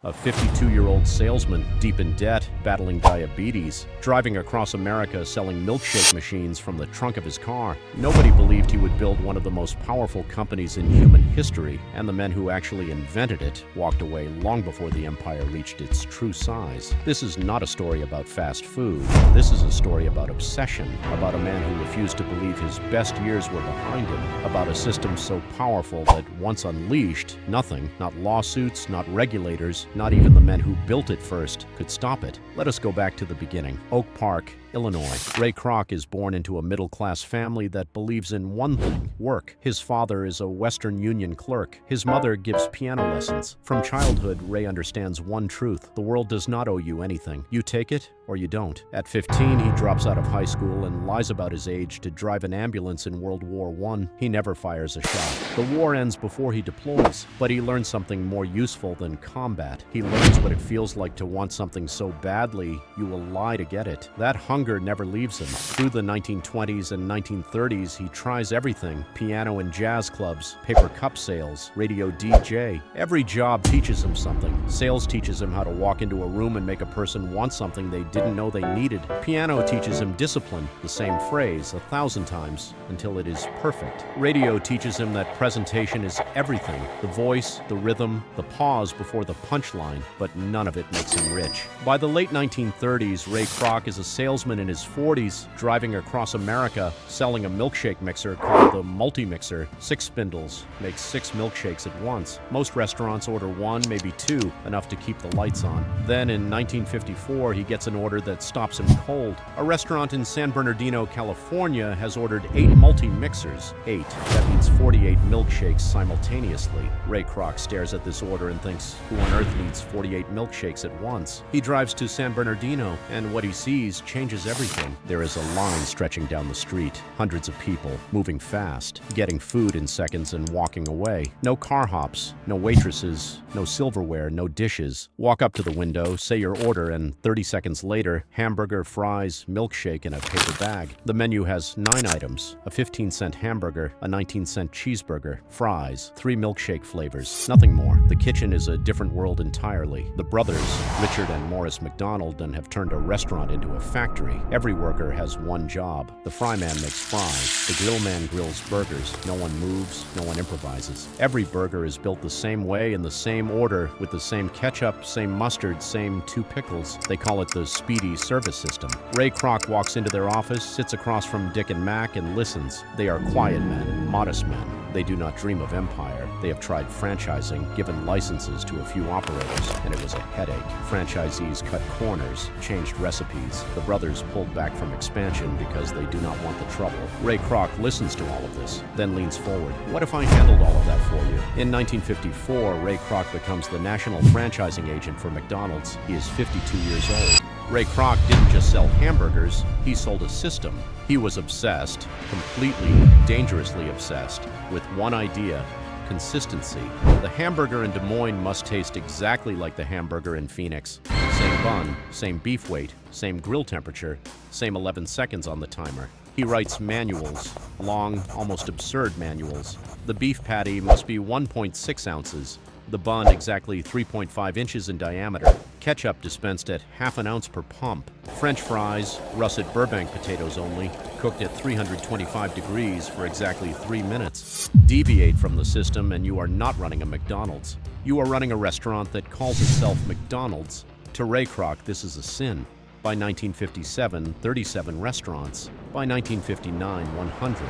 A 52-year-old salesman, deep in debt, battling diabetes, driving across America selling milkshake machines from the trunk of his car. Nobody believed he would build one of the most powerful companies in human history, and the men who actually invented it walked away long before the empire reached its true size. This is not a story about fast food. This is a story about obsession, about a man who refused to believe his best years were behind him, about a system so powerful that once unleashed, nothing, not lawsuits, not regulators, not even the men who built it first, could stop it. Let us go back to the beginning. Oak Park, Illinois. Ray Kroc is born into a middle-class family that believes in one thing: work. His father is a Western Union clerk. His mother gives piano lessons. From childhood, Ray understands one truth: the world does not owe you anything. You take it or you don't. At 15, he drops out of high school and lies about his age to drive an ambulance in World War I. He never fires a shot. The war ends before he deploys, but he learns something more useful than combat. He learns what it feels like to want something so badly you will lie to get it. That hunger never leaves him. Through the 1920s and 1930s, he tries everything: piano and jazz clubs, paper cup sales, radio DJ. Every job teaches him something. Sales teaches him how to walk into a room and make a person want something they didn't know they needed. Piano teaches him discipline, the same phrase 1,000 times until it is perfect. Radio teaches him that presentation is everything: the voice, the rhythm, the pause before the punchline, but none of it makes him rich. By the late 1930s, Ray Kroc is a salesman in his 40s, driving across America, selling a milkshake mixer called the Multi-Mixer. 6 spindles makes 6 milkshakes at once. Most restaurants order 1, maybe 2, enough to keep the lights on. Then in 1954, he gets an order that stops him cold. A restaurant in San Bernardino, California has ordered 8 multi-mixers. 8. That means 48 milkshakes simultaneously. Ray Kroc stares at this order and thinks, who on earth needs 48 milkshakes at once? He drives to San Bernardino, and what he sees changes everything. There is a line stretching down the street. Hundreds of people, moving fast, getting food in seconds and walking away. No car hops, no waitresses, no silverware, no dishes. Walk up to the window, say your order, and 30 seconds later, hamburger, fries, milkshake in a paper bag. The menu has 9 items: a 15-cent hamburger, a 19-cent cheeseburger, fries, 3 milkshake flavors, nothing more. The kitchen is a different world entirely. The brothers, Richard and Morris McDonald, have turned a restaurant into a factory. Every worker has one job. The fry man makes fries. The grill man grills burgers. No one moves, no one improvises. Every burger is built the same way in the same order, with the same ketchup, same mustard, same 2 pickles. They call it the Speedee Service System. Ray Kroc walks into their office, sits across from Dick and Mac, and listens. They are quiet men, modest men. They do not dream of empire. They have tried franchising, given licenses to a few operators, and it was a headache. Franchisees cut corners, changed recipes. The brothers pulled back from expansion because they do not want the trouble. Ray Kroc listens to all of this, then leans forward. What if I handled all of that for you? In 1954, Ray Kroc becomes the national franchising agent for McDonald's. He is 52 years old. Ray Kroc didn't just sell hamburgers, he sold a system. He was obsessed, completely, dangerously obsessed, with one idea: consistency. The hamburger in Des Moines must taste exactly like the hamburger in Phoenix. Same bun, same beef weight, same grill temperature, same 11 seconds on the timer. He writes manuals, long, almost absurd manuals. The beef patty must be 1.6 ounces. The bun exactly 3.5 inches in diameter. Ketchup dispensed at ½ ounce per pump. French fries, russet Burbank potatoes only, cooked at 325 degrees for exactly 3 minutes. Deviate from the system and you are not running a McDonald's. You are running a restaurant that calls itself McDonald's. To Ray Kroc, this is a sin. By 1957, 37 restaurants. By 1959, 100.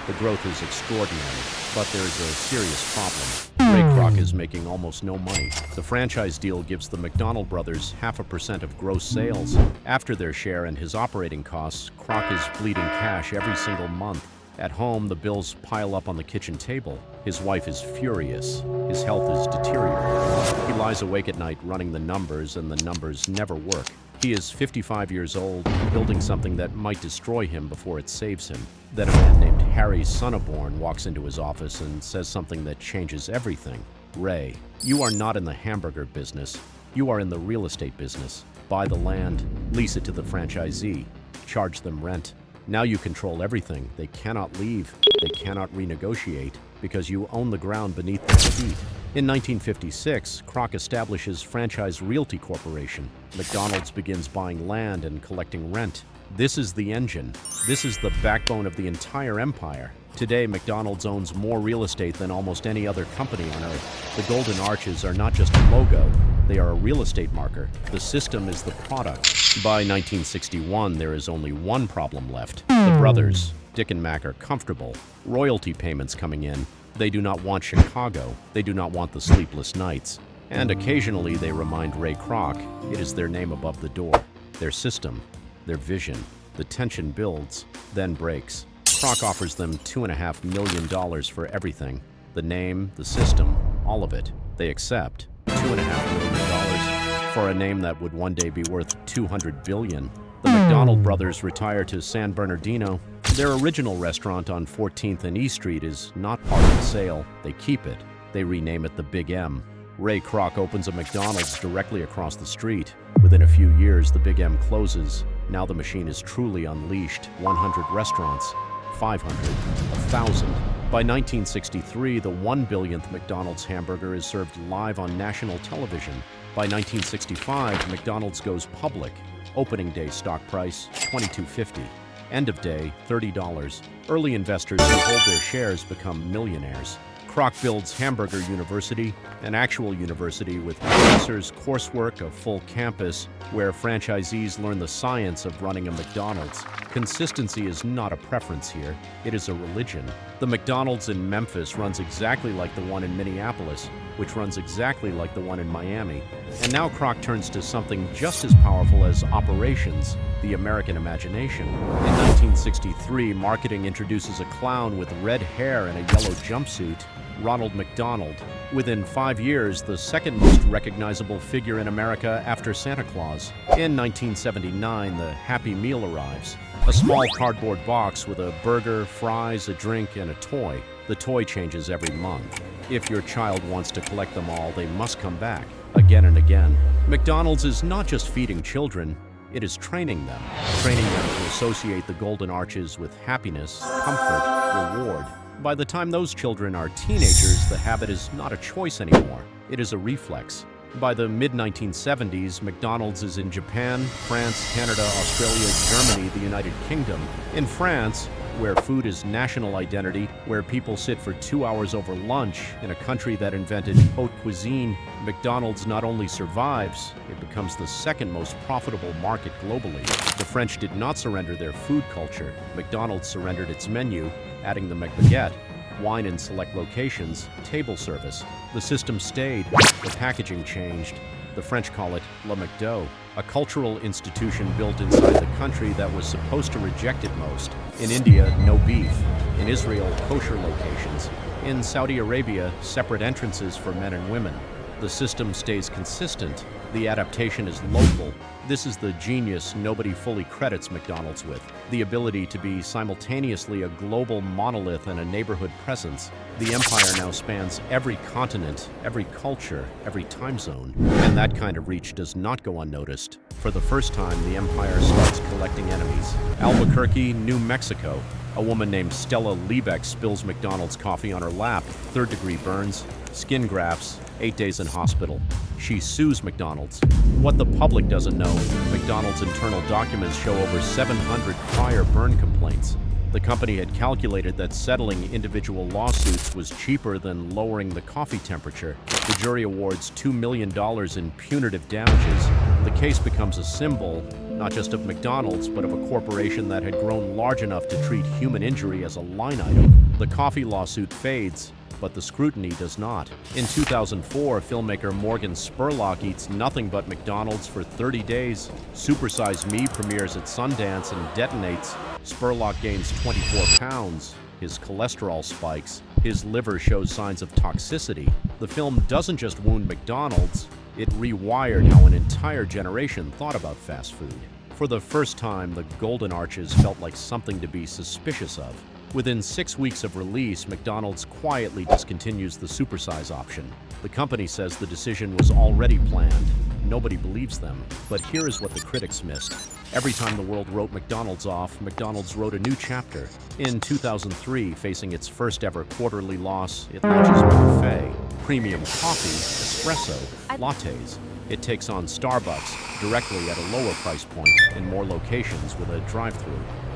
The growth is extraordinary, but there is a serious problem. Ray Kroc is making almost no money. The franchise deal gives the McDonald brothers 0.5% of gross sales. After their share and his operating costs, Kroc is bleeding cash every single month. At home, the bills pile up on the kitchen table. His wife is furious. His health is deteriorating. He lies awake at night running the numbers, and the numbers never work. He is 55 years old, building something that might destroy him before it saves him. Then a man named Harry Sonneborn walks into his office and says something that changes everything. Ray, you are not in the hamburger business. You are in the real estate business. Buy the land, lease it to the franchisee, charge them rent. Now you control everything. They cannot leave. They cannot renegotiate because you own the ground beneath their feet. In 1956, Kroc establishes Franchise Realty Corporation. McDonald's begins buying land and collecting rent. This is the engine. This is the backbone of the entire empire. Today, McDonald's owns more real estate than almost any other company on earth. The Golden Arches are not just a logo, they are a real estate marker. The system is the product. By 1961, there is only one problem left. The brothers, Dick and Mac, are comfortable. Royalty payments coming in. They do not want Chicago. They do not want the sleepless nights. And occasionally they remind Ray Kroc it is their name above the door. Their system, their vision. The tension builds, then breaks. Kroc offers them $2.5 million for everything. The name, the system, all of it. They accept. $2.5 million for a name that would one day be worth $200 billion. The McDonald brothers retire to San Bernardino. Their original restaurant on 14th and E Street is not part of the sale. They keep it. They rename it the Big M. Ray Kroc opens a McDonald's directly across the street. Within a few years, the Big M closes. Now the machine is truly unleashed. 100 restaurants, 500, 1,000. By 1963, the 1 billionth McDonald's hamburger is served live on national television. By 1965, McDonald's goes public. Opening day stock price, $22.50. End of day, $30. Early investors who hold their shares become millionaires. Kroc builds Hamburger University, an actual university with professors, coursework, a full campus, where franchisees learn the science of running a McDonald's. Consistency is not a preference here, it is a religion. The McDonald's in Memphis runs exactly like the one in Minneapolis, which runs exactly like the one in Miami. And now Kroc turns to something just as powerful as operations, the American imagination. In 1963, marketing introduces a clown with red hair and a yellow jumpsuit, Ronald McDonald. Within 5 years, the second most recognizable figure in America after Santa Claus. In 1979, the Happy Meal arrives. A small cardboard box with a burger, fries, a drink, and a toy. The toy changes every month. If your child wants to collect them all, they must come back, again and again. McDonald's is not just feeding children, it is training them to associate the Golden Arches with happiness, comfort, reward. By the time those children are teenagers, the habit is not a choice anymore. It is a reflex. By the mid-1970s, McDonald's is in Japan, France, Canada, Australia, Germany, the United Kingdom. In France, where food is national identity, where people sit for 2 hours over lunch, in a country that invented haute cuisine, McDonald's not only survives, it becomes the second most profitable market globally. The French did not surrender their food culture. McDonald's surrendered its menu, adding the McBaguette, wine in select locations, table service. The system stayed, the packaging changed. The French call it Le McDo, a cultural institution built inside the country that was supposed to reject it most. In India, no beef. In Israel, kosher locations. In Saudi Arabia, separate entrances for men and women. The system stays consistent. The adaptation is local. This is the genius nobody fully credits McDonald's with. The ability to be simultaneously a global monolith and a neighborhood presence. The empire now spans every continent, every culture, every time zone. And that kind of reach does not go unnoticed. For the first time, the empire starts collecting enemies. Albuquerque, New Mexico. A woman named Stella Liebeck spills McDonald's coffee on her lap. Third-degree burns, skin grafts, 8 days in hospital. She sues McDonald's. What the public doesn't know, McDonald's internal documents show over 700 prior burn complaints. The company had calculated that settling individual lawsuits was cheaper than lowering the coffee temperature. The jury awards $2 million in punitive damages. The case becomes a symbol, not just of McDonald's, but of a corporation that had grown large enough to treat human injury as a line item. The coffee lawsuit fades, but the scrutiny does not. In 2004, filmmaker Morgan Spurlock eats nothing but McDonald's for 30 days. Super Size Me premieres at Sundance and detonates. Spurlock gains 24 pounds. His cholesterol spikes. His liver shows signs of toxicity. The film doesn't just wound McDonald's, it rewired how an entire generation thought about fast food. For the first time, the Golden Arches felt like something to be suspicious of. Within 6 weeks of release, McDonald's quietly discontinues the supersize option. The company says the decision was already planned. nobody believes them. But here is what the critics missed. Every time the world wrote McDonald's off, McDonald's wrote a new chapter. In 2003, facing its first ever quarterly loss, it launches McCafe, premium coffee, espresso, lattes. It takes on Starbucks directly at a lower price point in more locations with a drive-thru.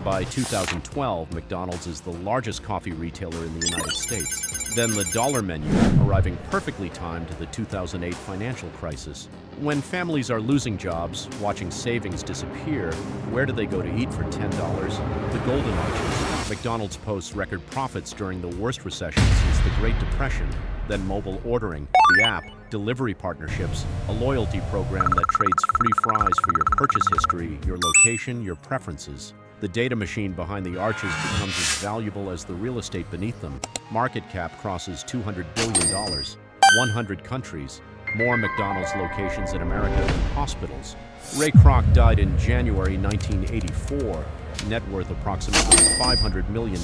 By 2012, McDonald's is the largest coffee retailer in the United States. Then the dollar menu, arriving perfectly timed to the 2008 financial crisis. When families are losing jobs, watching savings disappear, where do they go to eat for $10? The Golden Arches. McDonald's posts record profits during the worst recession since the Great Depression. Then mobile ordering, the app, delivery partnerships, a loyalty program that trades free fries for your purchase history, your location, your preferences. The data machine behind the arches becomes as valuable as the real estate beneath them. Market cap crosses $200 billion. 100 countries. More McDonald's locations in America than hospitals. Ray Kroc died in January 1984. Net worth approximately $500 million.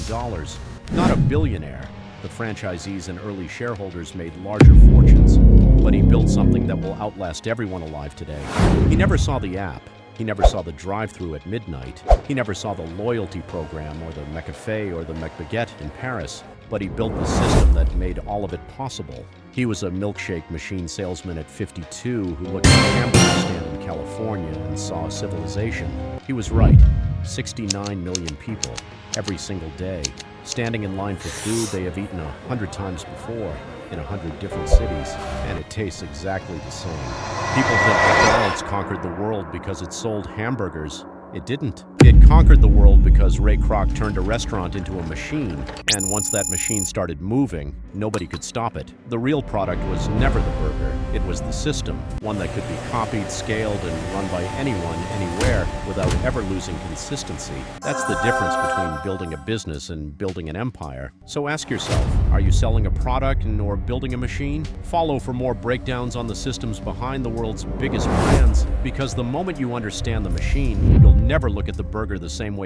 Not a billionaire. The franchisees and early shareholders made larger fortunes. But he built something that will outlast everyone alive today. He never saw the app. He never saw the drive-thru at midnight. He never saw the loyalty program or the McCafe or the McBaguette in Paris. But he built the system that made all of it possible. He was a milkshake machine salesman at 52 who looked at a hamburger stand in California and saw civilization. He was right. 69 million people, every single day, standing in line for food they have eaten 100 times before, in 100 different cities, and it tastes exactly the same. People think McDonald's conquered the world because it sold hamburgers. It didn't. It conquered the world because Ray Kroc turned a restaurant into a machine, and once that machine started moving, nobody could stop it. The real product was never the burger. It was the system, one that could be copied, scaled, and run by anyone, anywhere, without ever losing consistency. That's the difference between building a business and building an empire. So ask yourself, are you selling a product or building a machine? Follow for more breakdowns on the systems behind the world's biggest brands, because the moment you understand the machine, you'll never look at the burger the same way.